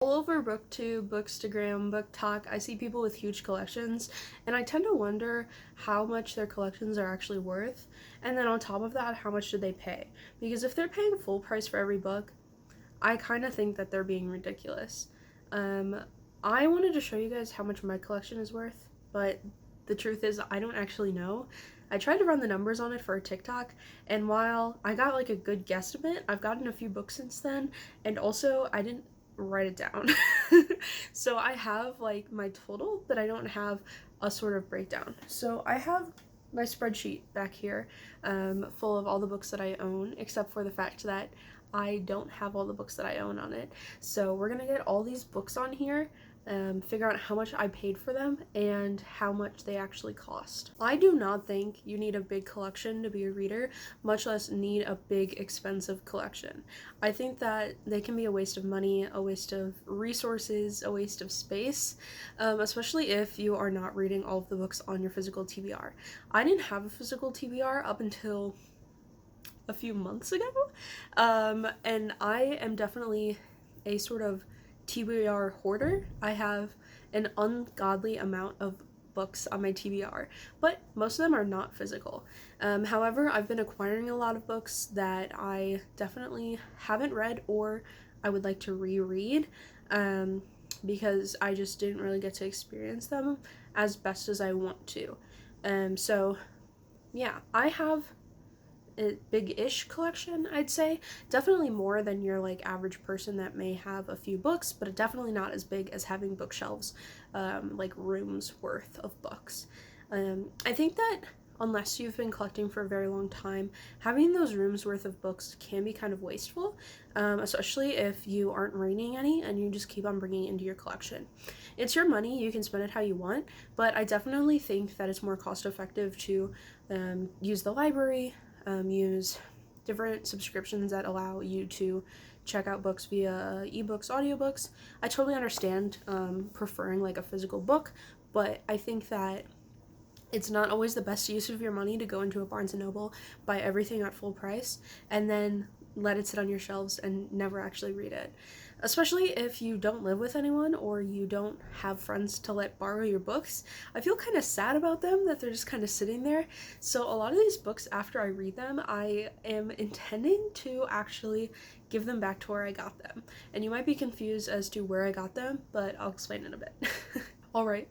All over BookTube, Bookstagram, BookTok, I see people with huge collections, and I tend to wonder how much their collections are actually worth, and then on top of that, how much do they pay? Because if they're paying full price for every book, I kind of think that they're being ridiculous. I wanted to show you guys how much my collection is worth, but the truth is I don't actually know. I tried to run the numbers on it for a TikTok, and while I got like a good guesstimate, I've gotten a few books since then, and also I didn't write it down. So I have like my total, but I don't have a sort of breakdown. So I have my spreadsheet back here, full of all the books that I own, except for the fact that I don't have all the books that I own on it. So we're gonna get all these books on here, figure out how much I paid for them and how much they actually cost. I do not think you need a big collection to be a reader, much less need a big expensive collection. I think that they can be a waste of money, a waste of resources, a waste of space, especially if you are not reading all of the books on your physical TBR. I didn't have a physical TBR up until a few months ago, and I am definitely a sort of TBR hoarder. I have an ungodly amount of books on my TBR, but most of them are not physical. However, I've been acquiring a lot of books that I definitely haven't read or I would like to reread, because I just didn't really get to experience them as best as I want to. So yeah, I have a big-ish collection, I'd say. Definitely more than your like average person that may have a few books, but definitely not as big as having bookshelves, like rooms worth of books. I think that unless you've been collecting for a very long time, having those rooms worth of books can be kind of wasteful, especially if you aren't reading any and you just keep on bringing it into your collection. It's your money, you can spend it how you want, but I definitely think that it's more cost effective to use the library, use different subscriptions that allow you to check out books via ebooks, audiobooks. I totally understand preferring like a physical book, but I think that it's not always the best use of your money to go into a Barnes & Noble, buy everything at full price, and then let it sit on your shelves and never actually read it. Especially if you don't live with anyone or you don't have friends to let borrow your books. I feel kind of sad about them, that they're just kind of sitting there. So a lot of these books, after I read them, I am intending to actually give them back to where I got them. And you might be confused as to where I got them, but I'll explain in a bit. Alright,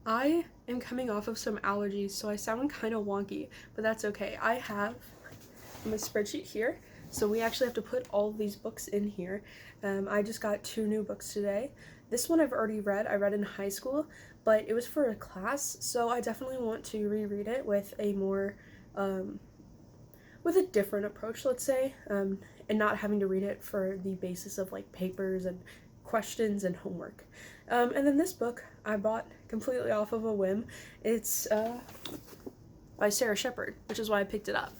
I am coming off of some allergies, so I sound kind of wonky, but that's okay. I have my spreadsheet here, so we actually have to put all of these books in here. I just got 2 new books today. This one I've already read. I read in high school, but it was for a class, so I definitely want to reread it with a more, with a different approach, let's say, and not having to read it for the basis of like papers and questions and homework. And then this book I bought completely off of a whim. It's by Sarah Shepard, which is why I picked it up,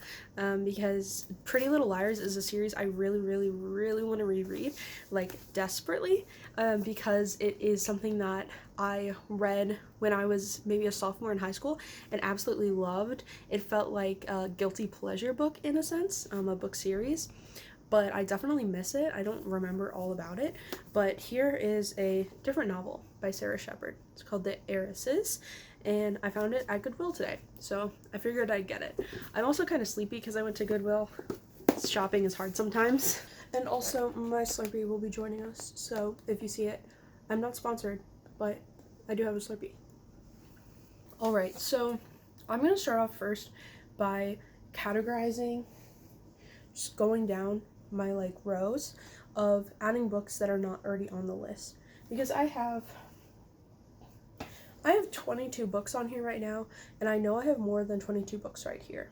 because Pretty Little Liars is a series I really, really, really want to reread, like desperately, because it is something that I read when I was maybe a sophomore in high school and absolutely loved. It felt like a guilty pleasure book in a sense, a book series, but I definitely miss it. I don't remember all about it, but here is a different novel by Sarah Shepard. It's called The Heiresses, and I found it at Goodwill today, so I figured I'd get it. I'm also kind of sleepy because I went to Goodwill. Shopping is hard sometimes. And also, my Slurpee will be joining us, so if you see it, I'm not sponsored, but I do have a Slurpee. Alright, so I'm going to start off first by categorizing, just going down my like rows of adding books that are not already on the list, because I have 22 books on here right now, and I know I have more than 22 books right here.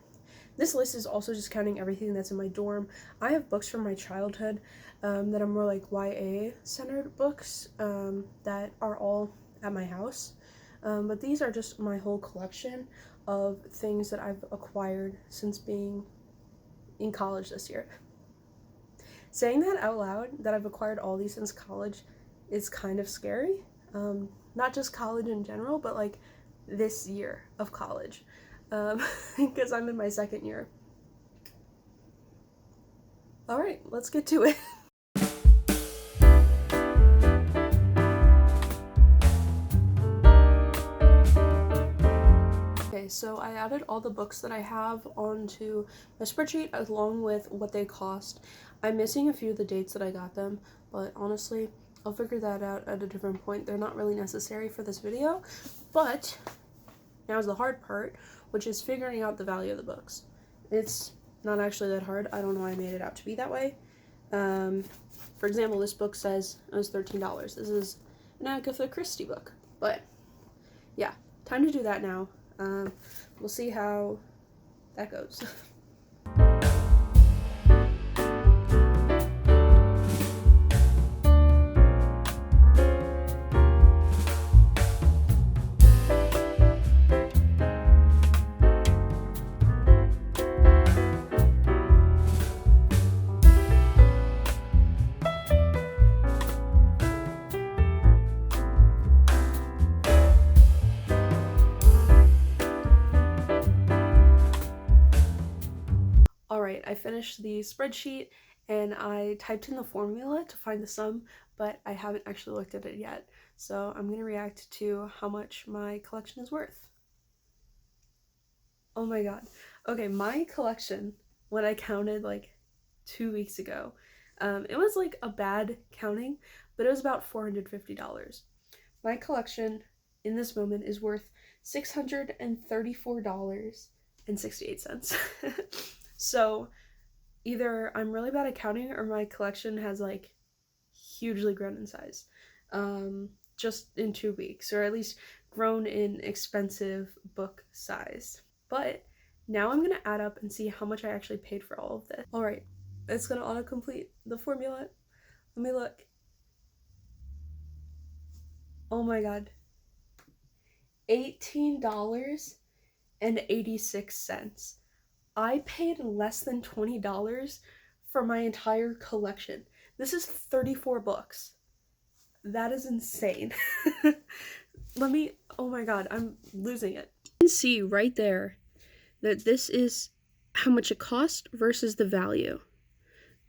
This list is also just counting everything that's in my dorm. I have books from my childhood that are more like YA centered books that are all at my house, but these are just my whole collection of things that I've acquired since being in college this year. Saying that out loud, that I've acquired all these since college, is kind of scary. Not just college in general, but like this year of college, because I'm in my 2nd year. Alright, let's get to it. so I added all the books that I have onto my spreadsheet along with what they cost. I'm missing a few of the dates that I got them, but honestly, I'll figure that out at a different point. They're not really necessary for this video, but now's the hard part, which is figuring out the value of the books. It's not actually that hard. I don't know why I made it out to be that way. For example, this book says it was $13. This is an Agatha Christie book, but yeah, time to do that now. We'll see how that goes. Alright, I finished the spreadsheet and I typed in the formula to find the sum, but I haven't actually looked at it yet. So I'm going to react to how much my collection is worth. Oh my god. Okay, my collection, when I counted like 2 weeks ago, it was like a bad counting, but it was about $450. My collection in this moment is worth $634.68. So either I'm really bad at counting or my collection has like hugely grown in size just in 2 weeks, or at least grown in expensive book size. But now I'm gonna add up and see how much I actually paid for all of this. Alright, it's gonna autocomplete the formula. Let me look. Oh my god. $18.86. I paid less than $20 for my entire collection. This is 34 books. That is insane. Oh my god, I'm losing it. You can see right there that this is how much it cost versus the value.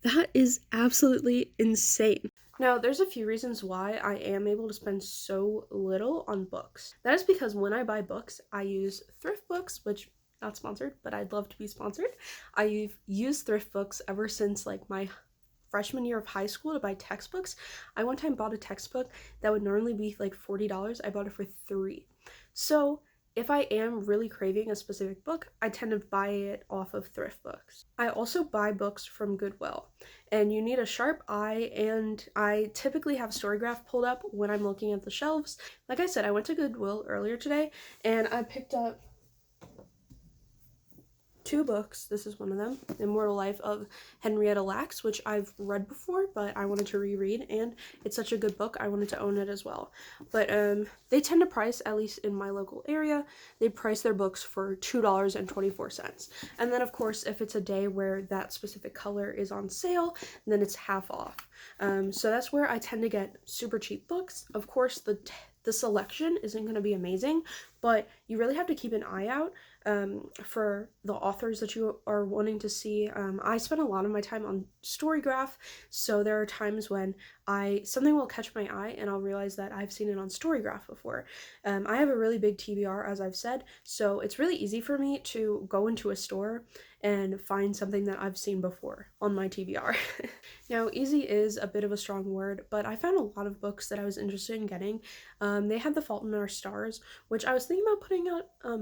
That is absolutely insane. Now, there's a few reasons why I am able to spend so little on books. That is because when I buy books, I use thrift books, which not sponsored, but I'd love to be sponsored. I've used thrift books ever since like my freshman year of high school to buy textbooks. I one time bought a textbook that would normally be like $40. I bought it for $3. So if I am really craving a specific book, I tend to buy it off of thrift books. I also buy books from Goodwill, and you need a sharp eye, and I typically have Storygraph pulled up when I'm looking at the shelves. Like I said, I went to Goodwill earlier today, and I picked up 2 books. This is one of them, Immortal Life of Henrietta Lacks, which I've read before, but I wanted to reread, and it's such a good book, I wanted to own it as well. But they tend to price, at least in my local area, they price their books for $2.24. And then, of course, if it's a day where that specific color is on sale, then it's half off. So that's where I tend to get super cheap books. Of course, the selection isn't going to be amazing, but you really have to keep an eye out for the authors that you are wanting to see. I spend a lot of my time on Storygraph, so there are times when something will catch my eye and I'll realize that I've seen it on Storygraph before. I have a really big TBR, as I've said, so it's really easy for me to go into a store and find something that I've seen before on my TBR. Now, easy is a bit of a strong word, but I found a lot of books that I was interested in getting. They had The Fault in Our Stars, which I was thinking about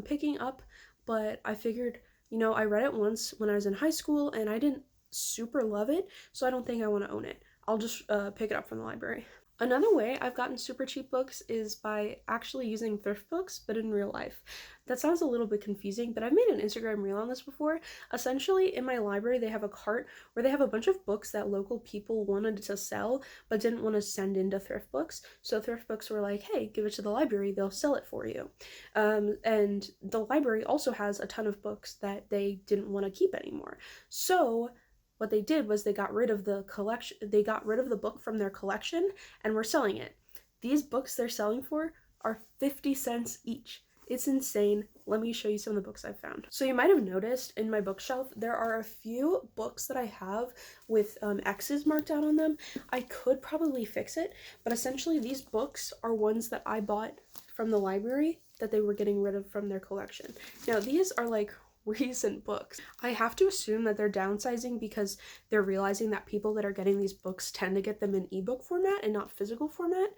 picking up, but I figured, you know, I read it once when I was in high school and I didn't super love it, so I don't think I want to own it. I'll just pick it up from the library. Another way I've gotten super cheap books is by actually using thrift books, but in real life. That sounds a little bit confusing, but I've made an Instagram reel on this before. Essentially, in my library, they have a cart where they have a bunch of books that local people wanted to sell, but didn't want to send into thrift books. So thrift books were like, hey, give it to the library, they'll sell it for you. And the library also has a ton of books that they didn't want to keep anymore. So what they did was they got rid of the collection, they got rid of the book from their collection and were selling it. These books they're selling for are 50 cents each. It's insane. Let me show you some of the books I've found. So you might have noticed in my bookshelf, there are a few books that I have with X's marked out on them. I could probably fix it, but essentially these books are ones that I bought from the library that they were getting rid of from their collection. Now, these are like recent books. I have to assume that they're downsizing because they're realizing that people that are getting these books tend to get them in ebook format and not physical format.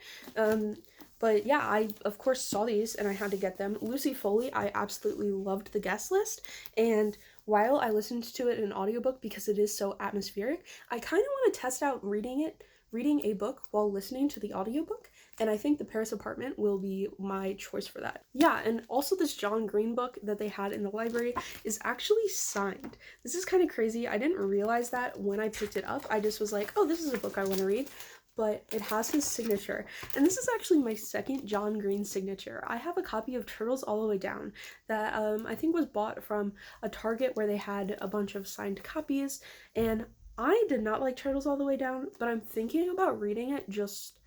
But yeah, I of course saw these and I had to get them. Lucy Foley, I absolutely loved The Guest List, and while I listened to it in an audiobook because it is so atmospheric, I kind of want to test out reading a book while listening to the audiobook, and I think The Paris Apartment will be my choice for that. Yeah, and also this John Green book that they had in the library is actually signed. This is kind of crazy. I didn't realize that when I picked it up. I just was like, oh, this is a book I want to read. But it has his signature, and this is actually my second John Green signature. I have a copy of Turtles All the Way Down that I think was bought from a Target where they had a bunch of signed copies, and I did not like Turtles All the Way Down, but I'm thinking about reading it just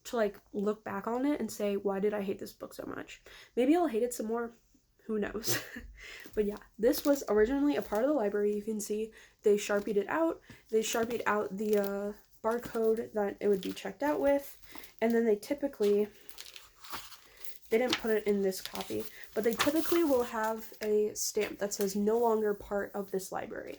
to like look back on it and say, why did I hate this book so much? Maybe I'll hate it some more, who knows. But yeah, this was originally a part of the library. You can see they Sharpied it out. They Sharpied out the barcode that it would be checked out with, and then they didn't put it in this copy, but they typically will have a stamp that says no longer part of this library.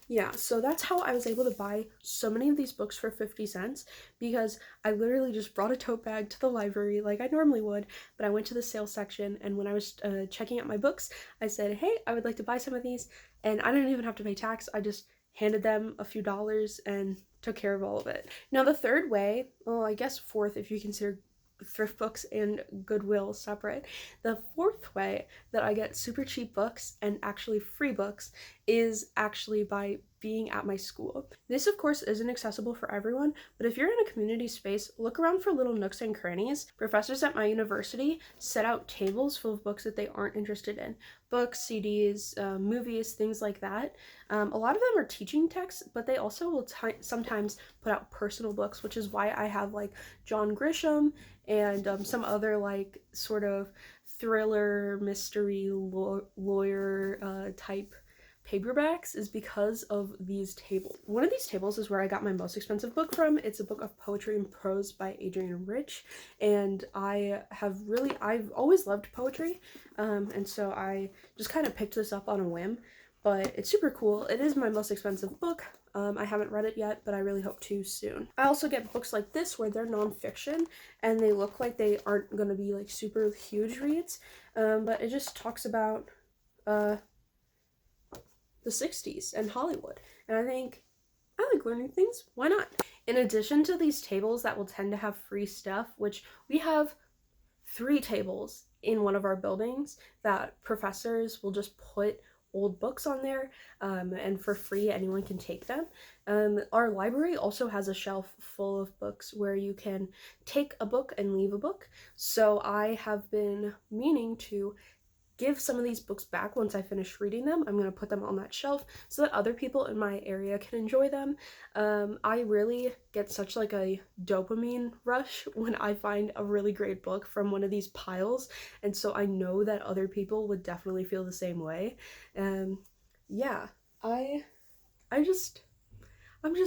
Yeah, so that's how I was able to buy so many of these books for 50 cents, because I literally just brought a tote bag to the library like I normally would, but I went to the sales section, and when I was checking out my books, I said, hey, I would like to buy some of these, and I didn't even have to pay tax. I just handed them a few dollars and took care of all of it. Now the third way, well, I guess fourth if you consider thrift books and Goodwill separate, the fourth way that I get super cheap books and actually free books is actually by being at my school. This of course isn't accessible for everyone, but if you're in a community space, look around for little nooks and crannies. Professors at my university set out tables full of books that they aren't interested in. Books, CDs, movies, things like that. A lot of them are teaching texts, but they also will sometimes put out personal books, which is why I have like John Grisham and some other like sort of thriller, mystery, lawyer type paperbacks, is because of these tables. One of these tables is where I got my most expensive book from. It's a book of poetry and prose by Adrienne Rich, and I've always loved poetry, and so I just kind of picked this up on a whim, but it's super cool. It is my most expensive book. I haven't read it yet, but I really hope to soon. I also get books like this where they're nonfiction and they look like they aren't going to be like super huge reads, but it just talks about the 60s and Hollywood, and I like learning things. Why not? In addition to these tables that will tend to have free stuff, which we have 3 tables in one of our buildings that professors will just put old books on there, and for free anyone can take them. Our library also has a shelf full of books where you can take a book and leave a book, so I have been meaning to give some of these books back once I finish reading them. I'm going to put them on that shelf so that other people in my area can enjoy them. I really get such like a dopamine rush when I find a really great book from one of these piles, and so I know that other people would definitely feel the same way. Yeah, I'm just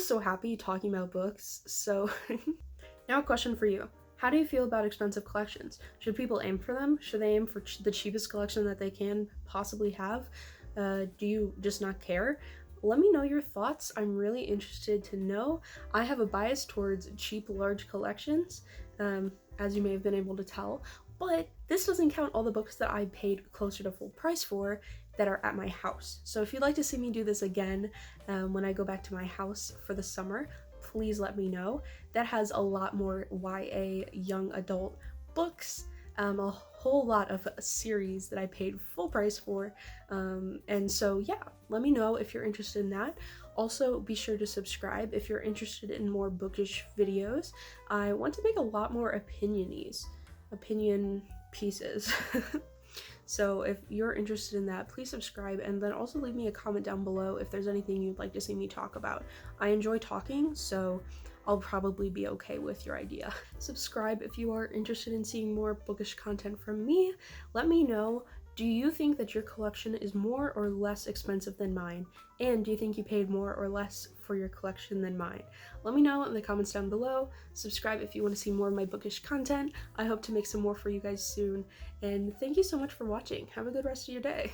so happy talking about books. So now a question for you. How do you feel about expensive collections? Should people aim for them? Should they aim for the cheapest collection that they can possibly have? Do you just not care? Let me know your thoughts. I'm really interested to know. I have a bias towards cheap, large collections, as you may have been able to tell, but this doesn't count all the books that I paid closer to full price for that are at my house. So if you'd like to see me do this again when I go back to my house for the summer, please let me know. That has a lot more YA young adult books, a whole lot of series that I paid full price for, and so yeah, let me know if you're interested in that. Also, be sure to subscribe if you're interested in more bookish videos. I want to make a lot more opinion pieces. So if you're interested in that, please subscribe, and then also leave me a comment down below if there's anything you'd like to see me talk about. I enjoy talking, so I'll probably be okay with your idea. Subscribe if you are interested in seeing more bookish content from me. Let me know Do you think that your collection is more or less expensive than mine? And do you think you paid more or less for your collection than mine? Let me know in the comments down below. Subscribe if you want to see more of my bookish content. I hope to make some more for you guys soon. And thank you so much for watching. Have a good rest of your day.